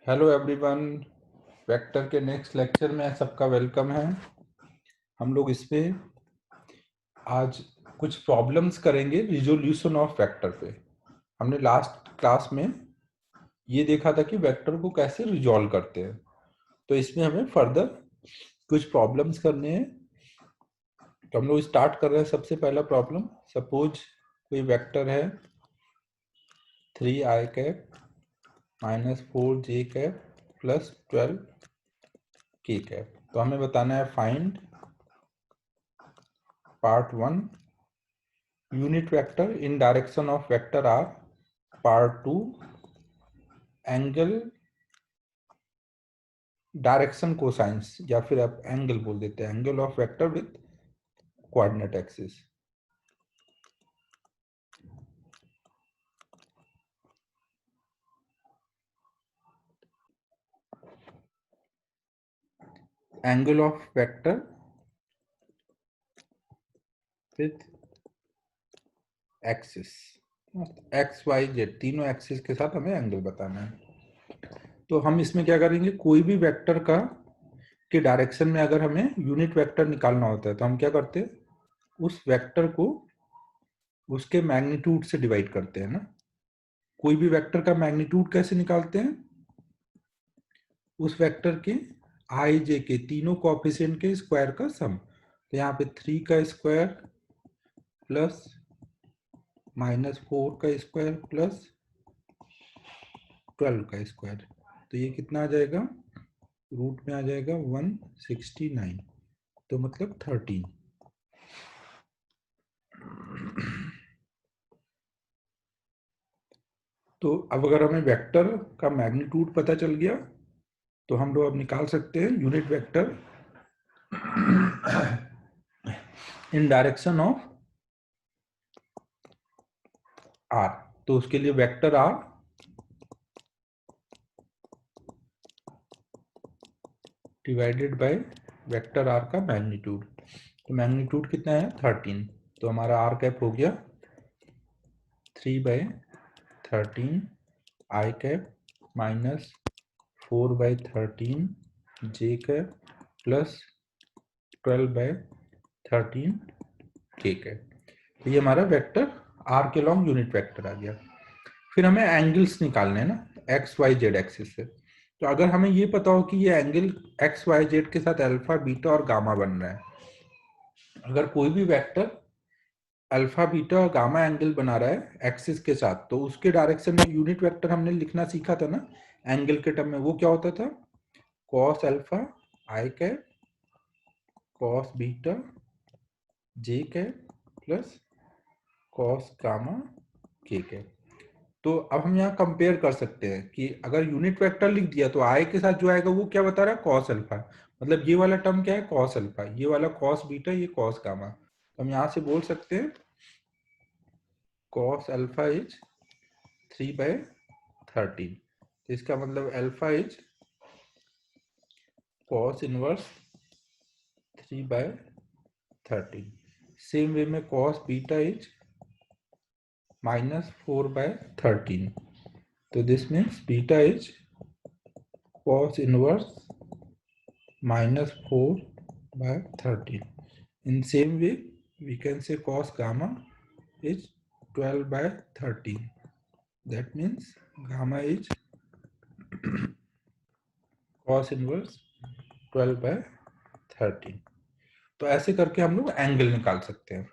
Hello everyone. Vector के next lecture में सबका वेलकम है। हम लोग इस पे आज कुछ प्रॉब्लम्स करेंगे रिजोल्यूशन ऑफ वेक्टर पे। हमने लास्ट क्लास में ये देखा था कि वेक्टर को कैसे रिजॉल्व करते हैं, तो इसमें हमें फर्दर कुछ प्रॉब्लम्स करने हैं। तो हम लोग स्टार्ट कर रहे हैं। सबसे पहला प्रॉब्लम, सपोज कोई वेक्टर है 3i cap minus 4j cap plus 12k cap. तो हमें बताना है find part 1 unit vector in direction of vector R. Part 2 angle direction cosines, या फिर आप एंगल बोल देते हैं, angle of vector with coordinate axis. Angle of vector with axis, X Y Z तीनों एक्सिस के साथ हमें एंगल बताना है। तो हम इसमें क्या करेंगे, कोई भी वेक्टर का के डायरेक्शन में अगर हमें यूनिट वेक्टर निकालना होता है तो हम क्या करते हैं, उस वेक्टर को उसके मैग्नीट्यूड से डिवाइड करते हैं ना। कोई भी वेक्टर का मैग्नीट्यूड कैसे निकालते हैं, उस वेक्टर के आई जे के तीनों कोएफिशिएंट के स्क्वायर का सम। तो यहाँ पे 3 का स्क्वायर प्लस -4 का स्क्वायर प्लस 12 का स्क्वायर, तो ये कितना आ जाएगा, रूट में आ जाएगा 169, तो मतलब 13। तो अब अगर हमें वेक्टर का मैग्नीट्यूड पता चल गया तो हम लोग अब निकाल सकते हैं unit vector in direction of R. तो उसके लिए vector R divided by vector R का मैग्नीट्यूड। तो मैग्नीट्यूड कितना है, 13। तो हमारा आर कैप हो गया 3/13 आई कैप माइनस 4/13 जे कैप प्लस 12/13 के कैप। तो ये हमारा वेक्टर आर के लॉन्ग यूनिट वेक्टर आ गया। फिर हमें एंगल्स निकालने हैं ना, एक्स वाई जेड एक्सिस से। तो अगर हमें ये पता हो कि ये एंगल एक्स वाई जेड के साथ अल्फा बीटा और गामा बन रहा है, अगर कोई भी वेक्टर अल्फा बीटा और गामा एंगल बना रहा है एक्सिस के साथ, तो उसके डायरेक्शन में यूनिट वेक्टर हमने लिखना सीखा था ना एंगल के टर्म में। वो क्या होता था, कॉस अल्फा आई कैप कॉस बीटा जे कैप प्लस कॉस गामा के कैप। तो अब हम यहाँ कंपेयर कर सकते हैं कि अगर यूनिट वेक्टर लिख दिया तो आई के साथ जो आएगा वो क्या बता रहा है, कॉस अल्फा। मतलब ये वाला टर्म क्या है, कॉस अल्फा, ये वाला कॉस बीटा, ये कॉस गामा। तो हम यहाँ से बोल सकते हैं कॉस अल्फा इज 3/13। तो इसका मतलब alpha is cos inverse 3/13। Same way में कॉस बीटा इज -4/13। तो this means beta is cos inverse -4/13. In same way, we can say cos gamma is 12/13. That means gamma is cos inverse 12/13. तो ऐसे करके हम लोग एंगल निकाल सकते हैं।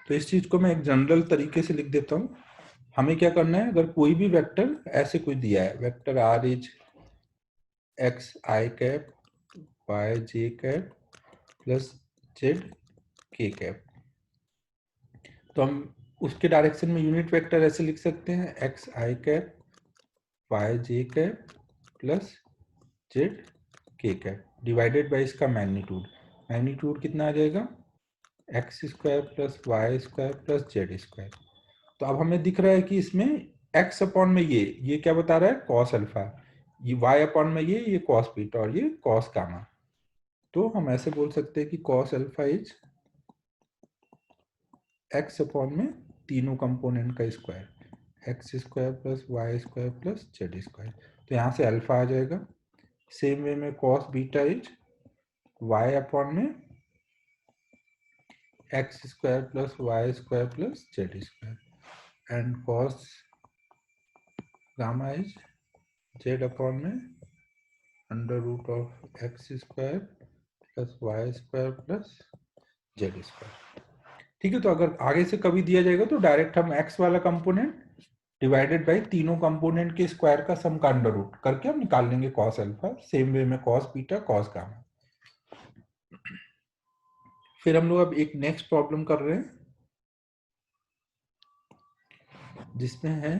तो इस चीज को मैं एक जनरल तरीके से लिख देता हूं। हमें क्या करना है, अगर कोई भी वेक्टर ऐसे कोई दिया है, vector R is X I cap Y J cap plus Z K cap, तो हम उसके डायरेक्शन में यूनिट वेक्टर ऐसे लिख सकते हैं, X I cap Y J cap plus Z K cap divided by इसका मैग्नीट्यूड। मैग्नीट्यूड कितना आ जाएगा, X square plus Y square plus Z square. तो अब हमें दिख रहा है कि इसमें एक्स अपॉन में ये क्या बता रहा है, कॉस अल्फा, ये वाई अपॉन में ये कॉस बीटा और ये कॉस गामा। तो हम ऐसे बोल सकते हैं कि cos alpha is x upon में तीनों कंपोनेंट का square. X square plus Y square plus Z square. तो यहाँ से अल्फा आ जाएगा। सेम वे में cos beta is y upon में x square plus Y square plus Z square and cos gamma is z upon में under root of x square plus Y square plus Z square. ठीक है, तो अगर आगे से कभी दिया जाएगा तो डायरेक्ट हम एक्स वाला कंपोनेंट डिवाइडेड बाई तीनों कंपोनेंट के स्क्वायर का सम का अंडर रूट करके हम निकाल लेंगे कॉस अल्फा। सेम वे में कॉस बीटा कॉस गामा। फिर हम लोग अब एक नेक्स्ट प्रॉब्लम कर रहे हैं जिसमें है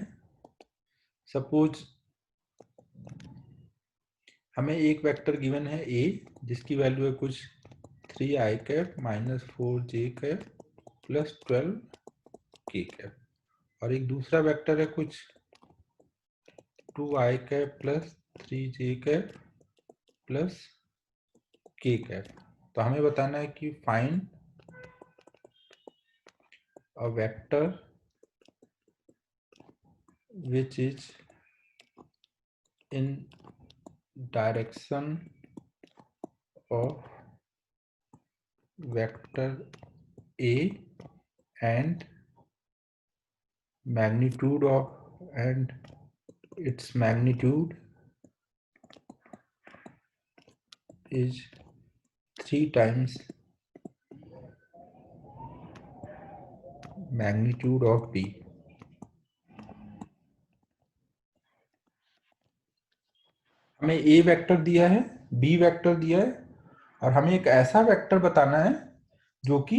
सपोज हमें एक वेक्टर गिवन है ए जिसकी वैल्यू है कुछ 3i cap minus 4j cap plus 12k cap और एक दूसरा वेक्टर है कुछ 2i cap plus 3j cap plus k cap. तो हमें बताना है कि find a vector which is in direction of vector A and magnitude of and its magnitude is 3 times magnitude of B। हमें A वेक्टर दिया है, B vector दिया है और हमें एक ऐसा वेक्टर बताना है जो कि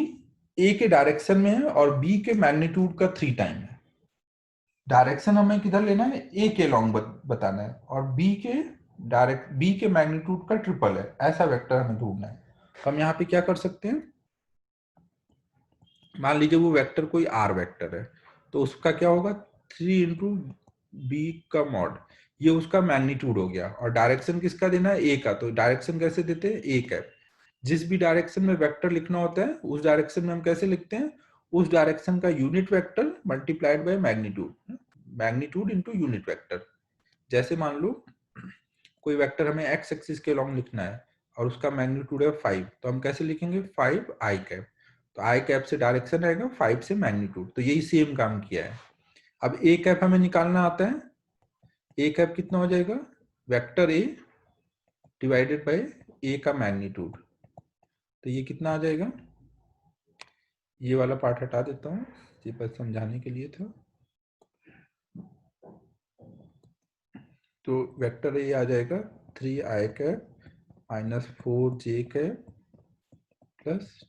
A के डायरेक्शन में है और B के मैग्नीट्यूड का 3 टाइम है। डायरेक्शन हमें किधर लेना है, A के लॉन्ग बताना है और B के मैग्नीट्यूड का ट्रिपल है, ऐसा वेक्टर हमें ढूंढना है। तो हम यहाँ पे क्या कर सकते हैं, मान लीजिए वो वेक्टर कोई R वेक्टर है तो उसका क्या होगा 3 इंटू बी का मॉड, ये उसका मैग्नीट्यूड हो गया। और डायरेक्शन किसका देना है, A का। तो डायरेक्शन कैसे देते हैं, A कैप। जिस भी डायरेक्शन में वेक्टर लिखना होता है उस डायरेक्शन में हम कैसे लिखते हैं, उस डायरेक्शन का unit vector multiplied by magnitude, magnitude into unit vector. जैसे मान लो कोई वेक्टर हमें एक्स एक्सिस के लॉन्ग लिखना है और उसका मैग्नीट्यूड है 5, तो हम कैसे लिखेंगे 5 आई कैप। तो आई कैप से डायरेक्शन रहेगा, 5 से मैग्नीट्यूड। तो यही सेम काम किया है। अब ए कैप हमें निकालना आता है। ए कैप कितना हो जाएगा, वेक्टर ए डिवाइडेड बाय ए का मैग्नीट्यूड। तो ये कितना आ जाएगा, ये वाला पार्ट हटा देता हूँ, ये बस समझाने के लिए था। तो वेक्टर ए आ जाएगा 3i cap minus 4j cap plus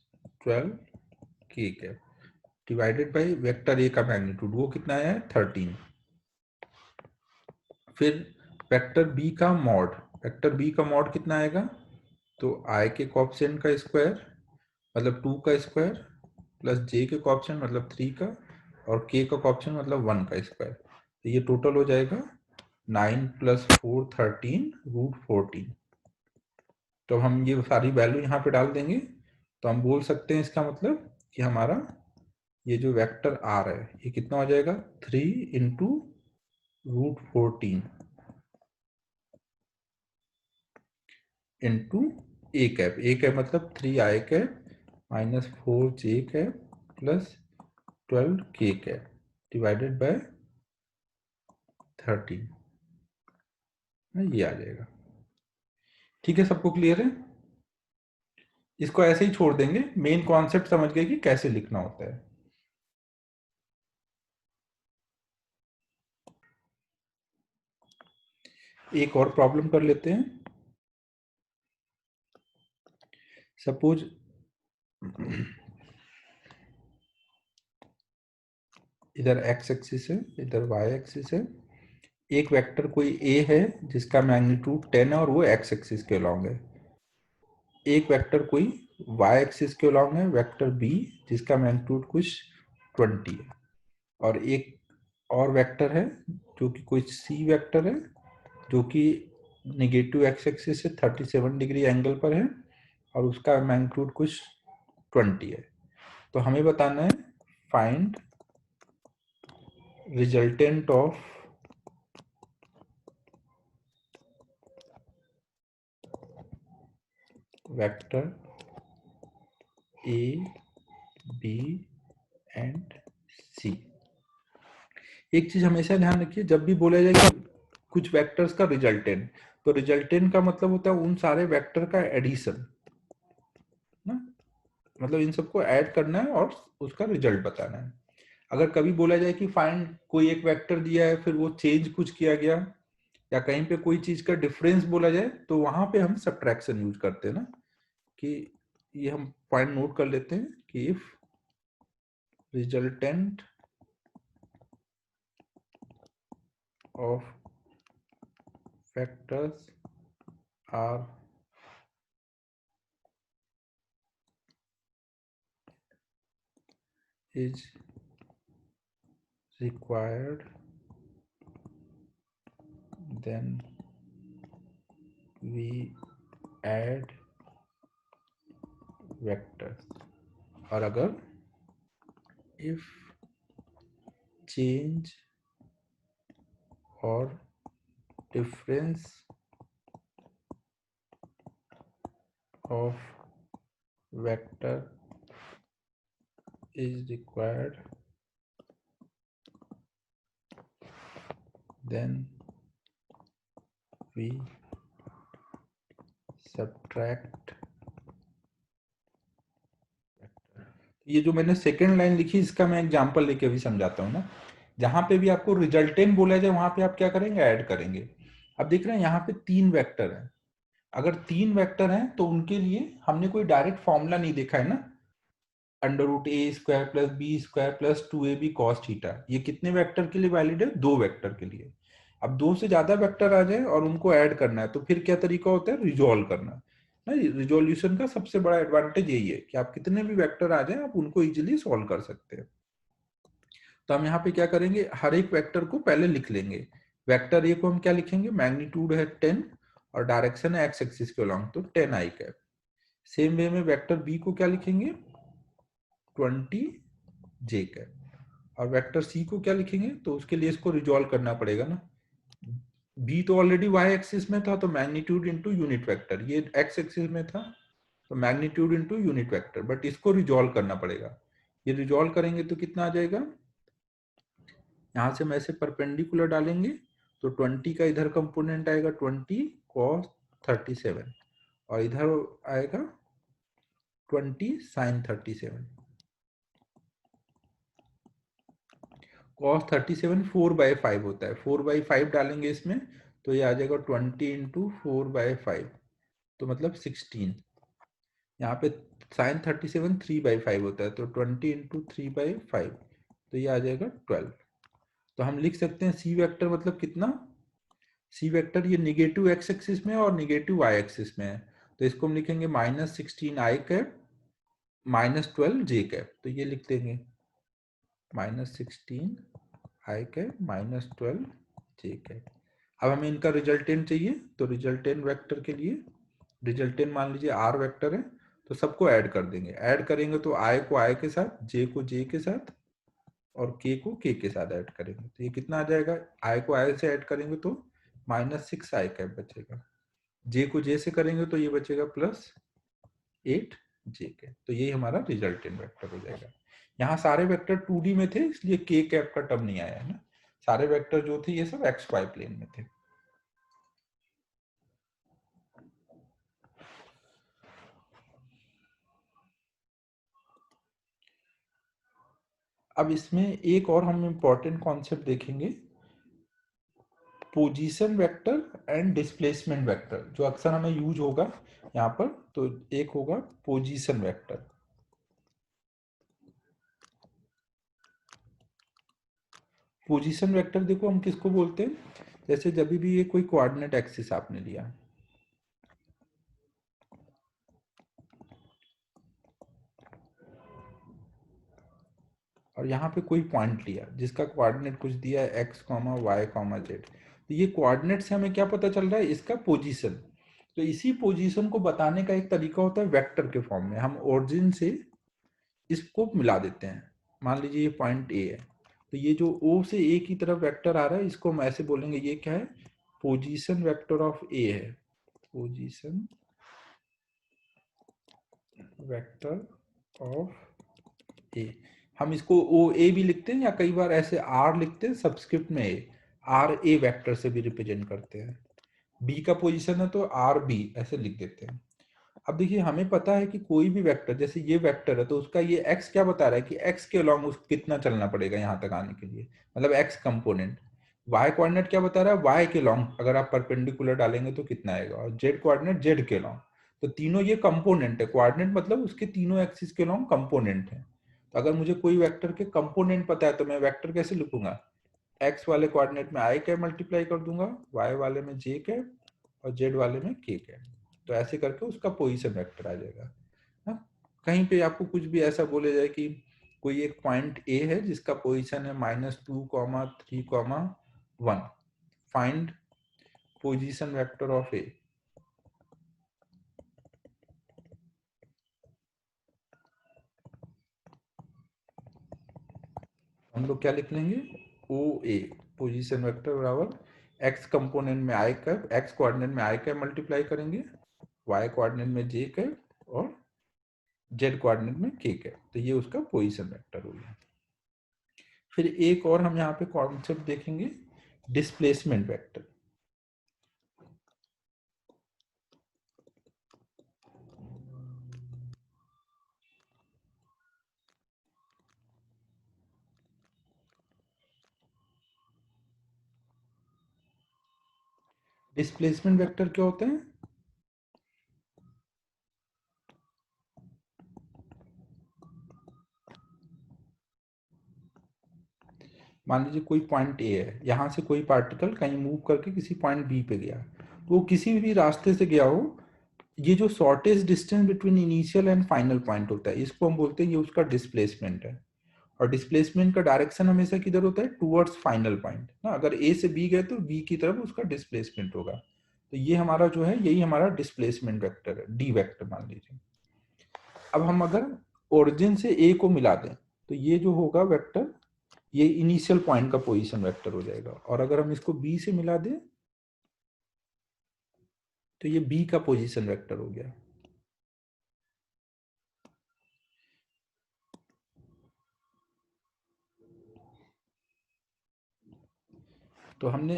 12k cap divided by vector A का मैग्नीट्यूड, वो कितना है 13। फिर वेक्टर बी का मॉड, वेक्टर बी का मॉड कितना आएगा, तो आई के कोएफिशिएंट का स्क्वायर मतलब 2 का स्क्वायर प्लस जे के कोएफिशिएंट मतलब 3 का और के का कोएफिशिएंट मतलब 1 का स्क्वायर। तो ये टोटल हो जाएगा 9 प्लस 4 13 रूट 14। तो हम ये सारी वैल्यू यहाँ पे डाल देंगे तो हम बोल सकते हैं इसका मतलब कि हमारा ये जो वेक्टर आर है ये कितना हो जाएगा 3 into root 14 into A cap मतलब 3i cap minus 4j cap plus 12k cap divided bye 13, ये आ जाएगा। ठीक है, सबको क्लियर है। इसको ऐसे ही छोड़ देंगे, मेन कॉन्सेप्ट समझ गए कि कैसे लिखना होता है। एक और प्रॉब्लम कर लेते हैं। सपोज इधर x एक्सिस है, इधर y एक्सिस है। एक वेक्टर कोई a है जिसका मैग्नीट्यूड 10 है और वो x एक्सिस के अलॉन्ग है। एक वेक्टर कोई y एक्सिस के अलॉन्ग है, वेक्टर b जिसका मैग्नीट्यूड कुछ 20 है। और एक और वेक्टर है जो कि कोई c वेक्टर है जो कि नेगेटिव x एक्सिस से 37 डिग्री एंगल पर है और उसका मैग्नीट्यूड कुछ 20 है। तो हमें बताना है find resultant of vector A B and C. एक चीज हमेशा ध्यान रखिए, जब भी बोला जाए कि कुछ वेक्टर्स का रिजल्टेंट, तो रिजल्टेंट का मतलब होता है उन सारे वेक्टर का एडिशन ना, मतलब इन सबको ऐड करना है और उसका रिजल्ट बताना है। अगर कभी बोला जाए कि फाइंड, कोई एक वेक्टर दिया है फिर वो चेंज कुछ किया गया, या कहीं पे कोई चीज का डिफरेंस बोला जाए, तो वहां पे हम सब्ट्रैक्शन यूज करते हैं ना, कि ये हम पॉइंट नोट कर लेते हैं कि if resultant of factors are is required, then we add vectors। और अगर if change or difference of vector is required, then we subtract। ये जो मैंने सेकेंड लाइन लिखी, इसका मैं एग्जांपल लेके भी समझाता हूँ ना। जहां पे भी आपको रिजल्टेंट बोला जाए वहां पे आप क्या करेंगे, ऐड करेंगे। अब देख रहे हैं यहाँ पे 3 वेक्टर हैं। अगर 3 वेक्टर हैं तो उनके लिए हमने कोई डायरेक्ट फॉर्मूला नहीं देखा है ना, under root a square plus b square plus 2ab cos theta. ये कितने वेक्टर के लिए वैलिड है, 2 वेक्टर के लिए। अब 2 से ज्यादा वेक्टर आ जाए और उनको ऐड करना है, तो फिर क्या तरीका होता है, रिजोल्व करना। रिजोल्यूशन का सबसे बड़ा एडवांटेज यही है कि आप कितने भी वेक्टर आ जाए आप उनको इजिली सॉल्व कर सकते हैं। तो हम यहाँ पे क्या करेंगे, हर एक वेक्टर को पहले लिख लेंगे। वेक्टर ए को हम क्या लिखेंगे, मैग्नीट्यूड है 10 और डायरेक्शन है एक्स एक्सिस के अलोंग, तो 10 आई कैप। सेम वे में वेक्टर बी को क्या लिखेंगे, 20 जे कैप। और वेक्टर सी को क्या लिखेंगे, तो उसके लिए इसको रिजॉल्व करना पड़ेगा ना। बी तो ऑलरेडी वाई एक्सिस में था, तो मैग्नीट्यूड इंटू यूनिट वेक्टर, ये एक्स एक्सिस में था तो magnitude into unit vector, but इसको रिजॉल्व करना पड़ेगा। ये रिजॉल्व करेंगे तो कितना आ जाएगा, यहां से हम ऐसे परपेंडिकुलर डालेंगे तो 20 का इधर कंपोनेंट आएगा 20 cos 37, और इधर आएगा 20 sin 37। cos 37 4/5 होता है, 4/5 डालेंगे इसमें तो ये आ जाएगा 20 इंटू 4/5, तो मतलब 16। यहाँ पे sin 37 3/5 होता है, तो 20 इंटू 3/5, तो ये आ जाएगा 12। तो हम लिख सकते हैं सी वेक्टर मतलब कितना, सी वेक्टर ये निगेटिव एक्स एक्सिस में और निगेटिव वाई एक्सिस में है, तो इसको हम लिखेंगे -16 आई कैप -12 जे कैप। तो ये लिख देंगे -16 आई कैप -12 जे कैप। अब हमें इनका रिजल्टेंट चाहिए, तो रिजल्टेंट वेक्टर के लिए रिजल्टेंट मान लीजिए आर वेक्टर है, तो सबको ऐड कर देंगे। ऐड करेंगे तो आई को आई के साथ, जे को जे के साथ और के को के के साथ ऐड करेंगे, तो ये कितना आ जाएगा, आई को आई से ऐड करेंगे तो -6 आई कैप बचेगा, जे को जे से करेंगे तो ये बचेगा +8 जे कैप। तो ये हमारा रिजल्टेंट वेक्टर हो जाएगा। यहाँ सारे वेक्टर 2D में थे इसलिए के कैप का टर्म नहीं आया है ना, सारे वेक्टर जो थे ये सब एक्स वाई प्लेन में थे। अब इसमें एक और हम इंपॉर्टेंट कॉन्सेप्ट देखेंगे, position vector and displacement vector, जो अक्सर हमें यूज होगा यहाँ पर। तो एक होगा पोजीशन वेक्टर। पोजीशन वेक्टर देखो हम किसको बोलते हैं, जैसे जब भी ये कोई कोऑर्डिनेट एक्सिस आपने लिया, और यहाँ पे कोई पॉइंट लिया जिसका कोऑर्डिनेट कुछ दिया है x, y, z, तो ये कोऑर्डिनेट से हमें क्या पता चल रहा है, इसका पोजीशन। तो इसी पोजीशन को बताने का एक तरीका होता है वेक्टर के फॉर्म में, हम ओरिजिन से इसको मिला देते हैं। मान लीजिए ये पॉइंट ए है, तो ये जो O से A की तरफ वेक्टर आ रहा है इसको हम ऐसे बोलेंगे, ये क्या है, पोजीशन वेक्टर ऑफ A है, पोजीशन वेक्टर ऑफ ए। हम इसको ओ ए भी लिखते हैं या कई बार ऐसे आर लिखते हैं सबस्क्रिप्ट में, ए आर ए वेक्टर से भी रिप्रेजेंट करते हैं। बी का पोजीशन है तो आर बी ऐसे लिख देते हैं। अब देखिए हमें पता है कि कोई भी वेक्टर, जैसे ये वेक्टर है तो उसका ये एक्स क्या बता रहा है कि एक्स के अलोंग उसको कितना चलना पड़ेगा यहाँ तक आने के लिए, मतलब एक्स कंपोनेंट। वाई कोऑर्डिनेट क्या बता रहा है, वाई के अलोंग अगर आप परपेंडिकुलर डालेंगे तो कितना आएगा, और जेड कोऑर्डिनेट जेड के अलोंग। तो तीनों ये कंपोनेंट है, कोऑर्डिनेट मतलब उसके तीनों एक्सिस के अलोंग कंपोनेंट है। तो अगर मुझे कोई वेक्टर के कंपोनेंट पता है तो मैं वेक्टर कैसे लिखूंगा, एक्स वाले कोऑर्डिनेट में आई कैप मल्टीप्लाई कर दूंगा, वाई वाले में जे कैप और जेड वाले में के कैप। तो ऐसे करके उसका पोजीशन वेक्टर आ जाएगा। हाँ? कहीं पे आपको कुछ भी ऐसा बोले जाए कि कोई एक पॉइंट ए है जिसका पोजीशन है -2, 3, 1, फाइंड पोजीशन वेक्टर ऑफ ए, हम लोग क्या लिख लेंगे, ओ ए पोजीशन वेक्टर बराबर एक्स कंपोनेंट में आई कैप, एक्स कोऑर्डिनेट में आई कैप मल्टीप्लाई करेंगे, वाई कोऑर्डिनेट में जे कैप और जेड कोऑर्डिनेट में के कैप। तो ये उसका पोजीशन वेक्टर हो गया। फिर एक और हम यहाँ पे कॉन्सेप्ट देखेंगे, डिस्प्लेसमेंट वेक्टर। डिस्प्लेसमेंट वेक्टर क्या होते हैं, मान लीजिए कोई पॉइंट ए है, यहाँ से कोई पार्टिकल कहीं मूव करके किसी पॉइंट बी पे गया, तो वो किसी भी रास्ते से गया हो, ये जो shortest distance between initial and final point होता है इसको हम बोलते हैं ये उसका डिस्प्लेसमेंट है। और डिस्प्लेसमेंट का डायरेक्शन हमेशा किधर होता है, टुवर्ड्स फाइनल पॉइंट ना, अगर ए से बी गए तो बी की तरफ उसका डिस्प्लेसमेंट होगा। तो ये हमारा जो है यही हमारा डिस्प्लेसमेंट वेक्टर है, डी वेक्टर मान लीजिए। अब हम अगर ओरिजिन से ए को मिला दें तो ये जो होगा वेक्टर, ये इनिशियल पॉइंट का पोजीशन वेक्टर हो जाएगा, और अगर हम इसको बी से मिला दें तो ये बी का पोजीशन वेक्टर हो गया। तो हमने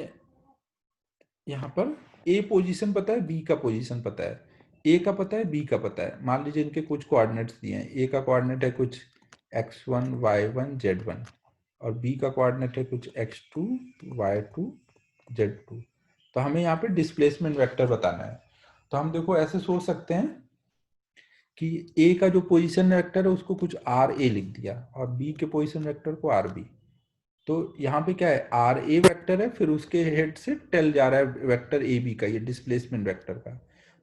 यहाँ पर ए पोजीशन पता है, बी का पोजीशन पता है, ए का पता है, बी का पता है। मान लीजिए इनके कुछ कोऑर्डिनेट्स दिए हैं, ए का कोऑर्डिनेट है कुछ x1 y1 z1 और बी का कोऑर्डिनेट है कुछ x2 y2 z2। तो हमें यहाँ पे डिस्प्लेसमेंट वेक्टर बताना है। तो हम देखो ऐसे सोच सकते हैं कि ए का जो पोजीशन वेक्टर है उसको कुछ आर ए लिख दिया और बी के पोजीशन वेक्टर को आर बी। तो यहाँ पे क्या है, आर ए वेक्टर है, फिर उसके हेड से टेल जा रहा है वेक्टर ए बी का, ये डिस्प्लेसमेंट वेक्टर का।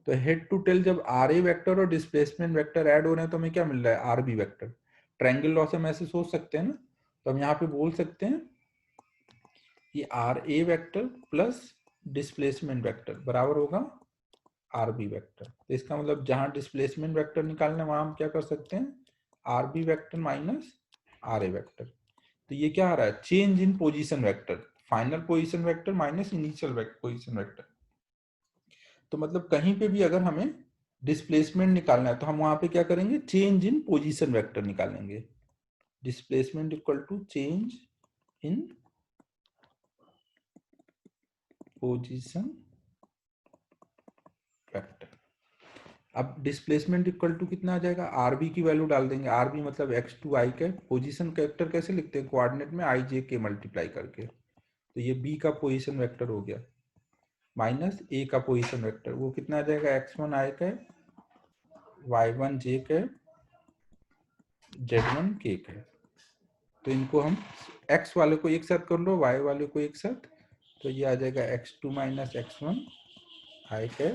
तो हेड टू टेल जब आर ए वेक्टर और डिस्प्लेसमेंट वेक्टर ऐड हो रहे हैं तो हमें क्या मिल रहा है, R B vector. Triangle law से हम ऐसे सोच सकते हैं ना, तो हम यहाँ पे बोल सकते हैं कि R A vector plus displacement vector बराबर होगा आर बी वेक्टर। तो इसका मतलब जहां डिस्प्लेसमेंट वेक्टर निकालना है वहां हम क्या कर सकते हैं, R B vector minus R A vector. तो ये क्या आ रहा है, change in position vector, final position vector minus initial position vector. तो मतलब कहीं पे भी अगर हमें डिस्प्लेसमेंट निकालना है तो हम वहां पे क्या करेंगे, चेंज इन पोजीशन वेक्टर निकालेंगे। Displacement equal to change in position vector. अब डिस्प्लेसमेंट इक्वल टू कितना आ जाएगा, आरबी की वैल्यू डाल देंगे, आरबी मतलब एक्स टू आई के, पोजीशन वेक्टर कैसे लिखते हैं, कोऑर्डिनेट में आई जे के मल्टीप्लाई करके। तो ये बी का पोजीशन वेक्टर हो गया माइनस ए का पोजीशन वेक्टर, वो कितना आ जाएगा, x1 आई का, y1 जे का, z1 के का। तो इनको हम x वाले को एक साथ कर लो, y वाले को एक साथ, तो ये आ जाएगा x2 माइनस x1 आई का,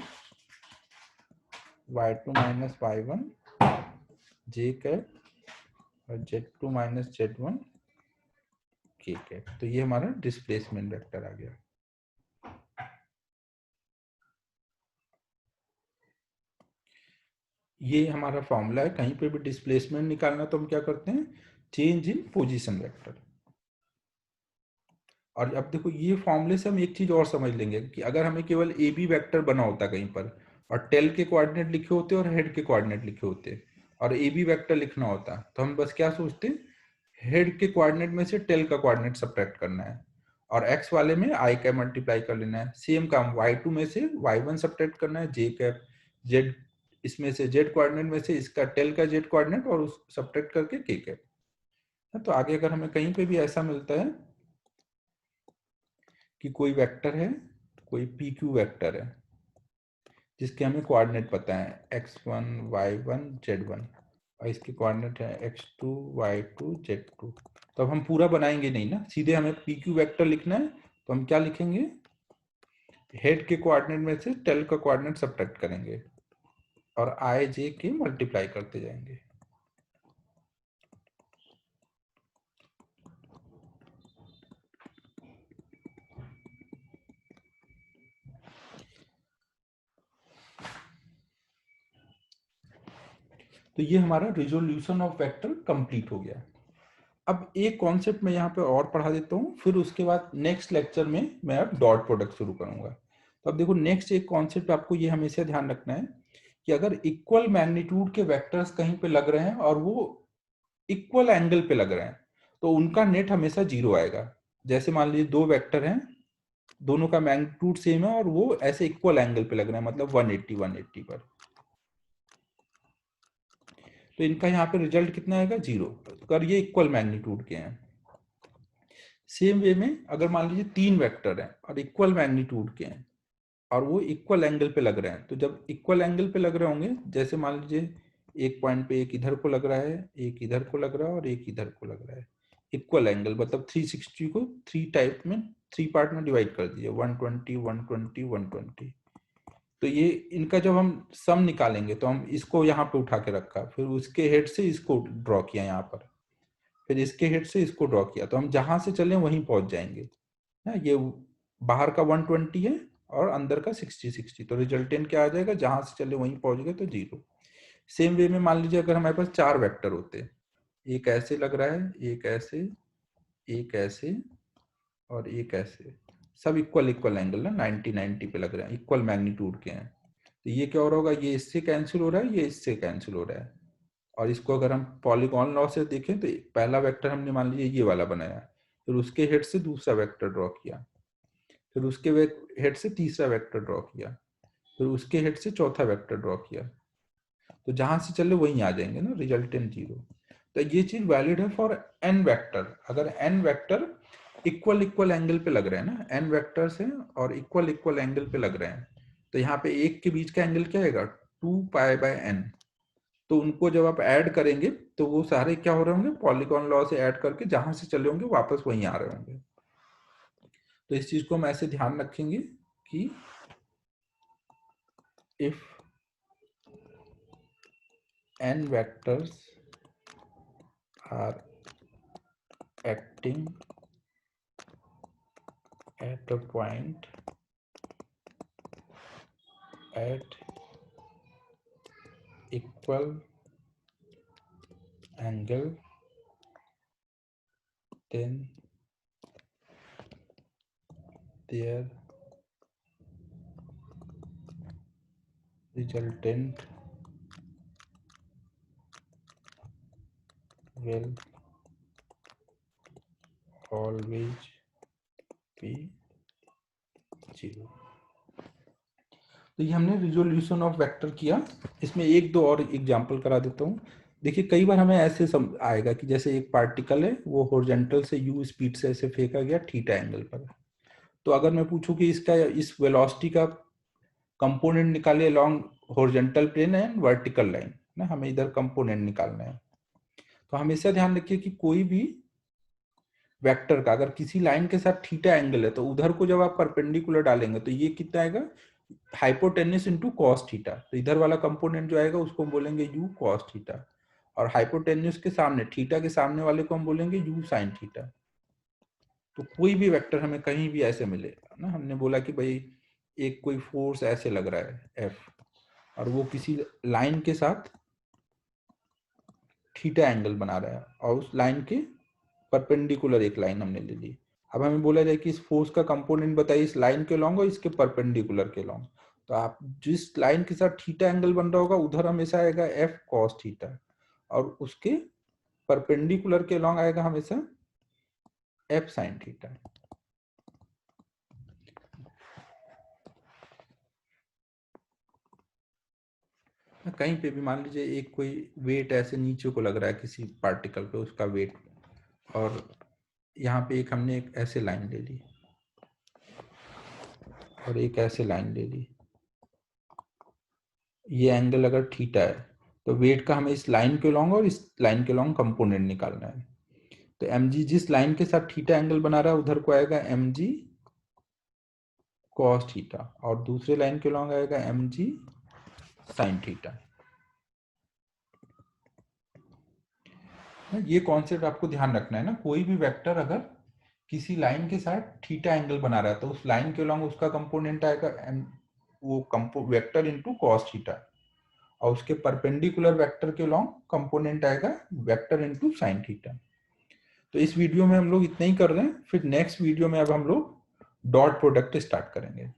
y2 माइनस y1 जे का और z2 माइनस z1 के का। तो ये हमारा डिस्प्लेसमेंट वेक्टर आ गया। ये हमारा फॉर्मूला है, कहीं पे भी डिस्प्लेसमेंट निकालना तो हम क्या करते हैं, चेंज इन पोजीशन वेक्टर। और अब देखो ये फॉर्मूले से हम एक चीज और समझ लेंगे कि अगर हमें केवल ए बी वेक्टर बना होता कहीं पर और टेल के कोऑर्डिनेट लिखे होते और हेड के कोऑर्डिनेट लिखे होते और ए बी वेक्टर लिखना होता तो हम बस क्या सोचते, हेड के कोऑर्डिनेट में से टेल का कोऑर्डिनेट सब्ट्रैक्ट करना है और एक्स वाले में आई का मल्टीप्लाई कर लेना है। सेम काम y2 में से y1 सब्ट्रैक्ट करना है, जे कैप जेड इसमें से जेड कोऑर्डिनेट में से इसका टेल का जेड कोऑर्डिनेट और उस सब्ट्रैक्ट करके के कैप। तो आगे अगर हमें कहीं पे भी ऐसा मिलता है कि कोई वेक्टर है, कोई पी क्यू वेक्टर है जिसके हमें कोऑर्डिनेट पता है x1 y1 z1 और इसके कोऑर्डिनेट है x2 y2 z2, तो अब हम पूरा बनाएंगे नहीं ना, सीधे हमें पी क्यू वेक्टर लिखना है तो हम क्या लिखेंगे, हेड के कोऑर्डिनेट में से टेल का कोऑर्डिनेट सब्ट्रैक्ट करेंगे और आई जे के मल्टीप्लाई करते जाएंगे। तो ये हमारा रिजोल्यूशन ऑफ वेक्टर कंप्लीट हो गया। अब एक कॉन्सेप्ट मैं यहाँ पे और पढ़ा देता हूँ, फिर उसके बाद नेक्स्ट लेक्चर में मैं अब डॉट प्रोडक्ट शुरू करूंगा। तो अब देखो नेक्स्ट एक कॉन्सेप्ट आपको ये हमेशा ध्यान रखना है कि अगर इक्वल मैग्नीट्यूड के वेक्टर्स कहीं पे लग रहे हैं और वो इक्वल एंगल पे लग रहे हैं तो उनका नेट हमेशा जीरो आएगा। जैसे मान लीजिए दो वेक्टर हैं, दोनों का मैग्नीट्यूड सेम है और वो ऐसे इक्वल एंगल पे लग रहे हैं, मतलब 180 पर, तो इनका यहाँ पे रिजल्ट कितना आएगा, जीरो, अगर ये इक्वल मैग्नीट्यूड के हैं। सेम वे में अगर मान लीजिए तीन वेक्टर हैं और इक्वल मैग्नीट्यूड के हैं और वो इक्वल एंगल पे लग रहे हैं, तो जब इक्वल एंगल पे लग रहे होंगे, जैसे मान लीजिए एक पॉइंट पे एक इधर को लग रहा है, एक इधर को लग रहा है और एक इधर को लग रहा है, इक्वल एंगल मतलब 360 को थ्री टाइप में, थ्री पार्ट में डिवाइड कर दीजिए, 120 120 120। तो ये इनका जब हम सम निकालेंगे तो हम इसको यहाँ पे उठा के रखा, फिर उसके हेड से इसको ड्रॉ किया यहाँ पर, फिर इसके हेड से इसको ड्रॉ किया, तो हम जहां से चले वहीं पहुंच जाएंगे ना। ये बाहर का 120 है और अंदर का 60 तो रिजल्टेंट क्या आ जाएगा, जहां से चले वहीं पहुंच गए तो जीरो। सेम वे में मान लीजिए अगर हमारे पास चार वेक्टर होते, एक ऐसे लग रहा है, एक ऐसे और एक ऐसे, सब इक्वल इक्वल एंगल ना 90 90 पे लग रहे हैं, इक्वल मैग्नीट्यूड के हैं, तो ये क्या हो रहा होगा, ये इससे कैंसिल हो रहा है, ये इससे कैंसिल हो रहा है। और इसको अगर हम पॉलीगॉन लॉ से देखें तो पहला वेक्टर हमने मान लीजिए ये वाला बनाया, फिर उसके हेड से दूसरा वेक्टर ड्रॉ किया, फिर उसके हेड से तीसरा वेक्टर ड्रॉ किया, फिर उसके हेड से चौथा वेक्टर ड्रॉ किया, तो जहां से चले वहीं आ जाएंगे ना, रिजल्टेंट जीरो। तो ये चीज वैलिड है फॉर एन वेक्टर, अगर N vector equal equal angle पे लग रहे हैं ना, एन वेक्टर्स हैं और इक्वल इक्वल एंगल पे लग रहे हैं, तो यहाँ पे एक के बीच का एंगल क्या आएगा, 2π/n। तो उनको जब आप ऐड करेंगे तो वो सारे क्या हो रहे होंगे, पॉलीगॉन लॉ से ऐड करके जहां से चले होंगे वापस वहीं आ रहे होंगे। तो इस चीज को हम ऐसे ध्यान रखेंगे कि if n vectors are acting at a point at equal angle, then their resultant will always be zero। तो ये हमने रिजोल्यूशन ऑफ वेक्टर किया। इसमें एक दो और एग्जांपल करा देता हूँ। देखिए कई बार हमें ऐसे आएगा कि जैसे एक पार्टिकल है, वो हॉरिजॉन्टल से u स्पीड से ऐसे फेंका गया थीटा एंगल पर, तो अगर मैं पूछूं कि इसका इस वेलोसिटी का कंपोनेंट निकालिए along horizontal plane and vertical line ना, हमें इधर कंपोनेंट निकालना है, तो हमेशा ध्यान रखिए कि कोई भी वेक्टर का अगर किसी लाइन के साथ थीटा एंगल है तो उधर को जब आप परपेंडिकुलर डालेंगे तो ये कितना आएगा, हाइपोटेन्यूस इंटू कॉस थीटा, तो इधर वाला कंपोनेंट जो आएगा उसको हम बोलेंगे यू कॉस थीटा, और हाइपोटेन्यूस के सामने थीटा के सामने वाले को हम बोलेंगे यू साइन थीटा। तो कोई भी वेक्टर हमें कहीं भी ऐसे मिले ना, हमने बोला कि भाई एक कोई फोर्स ऐसे लग रहा है एफ और वो किसी लाइन के साथ थीटा एंगल बना रहा है और उस लाइन के परपेंडिकुलर एक लाइन हमने ले ली, अब हमें बोला जाए कि इस फोर्स का कंपोनेंट बताइए इस लाइन के लॉन्ग और इसके परपेंडिकुलर के लॉन्ग, तो आप जिस लाइन के साथ थीटा एंगल बन रहा होगा उधर हमेशा आएगा एफ कॉस थीटा, और उसके परपेंडिकुलर के लॉन्ग आएगा हमेशा एफ साइन थीटा। कहीं पे भी मान लीजिए एक कोई वेट ऐसे नीचे को लग रहा है किसी पार्टिकल पे, उसका वेट, और यहाँ पे एक हमने एक ऐसे लाइन ले ली और एक ऐसे लाइन ले ली, ये एंगल अगर थीटा है तो वेट का हमें इस लाइन के लॉन्ग और इस लाइन के लॉन्ग कंपोनेंट निकालना है। तो mg जिस लाइन के साथ थीटा एंगल बना रहा है उधर को आएगा mg cos थीटा, और दूसरे लाइन के लॉन्ग आएगा mg sin थीटा। ये कॉन्सेप्ट आपको ध्यान रखना है ना, कोई भी वेक्टर अगर किसी लाइन के साथ थीटा एंगल बना रहा है तो उस लाइन के लॉन्ग उसका कंपोनेंट आएगा वो वेक्टर इनटू cos थीटा, और उसके परपेंडिकुलर वेक्टर के लॉन्ग कंपोनेंट आएगा वेक्टर इनटू sin थीटा। तो इस वीडियो में हम लोग इतना ही कर रहे हैं, फिर नेक्स्ट वीडियो में अब हम लोग डॉट प्रोडक्ट स्टार्ट करेंगे।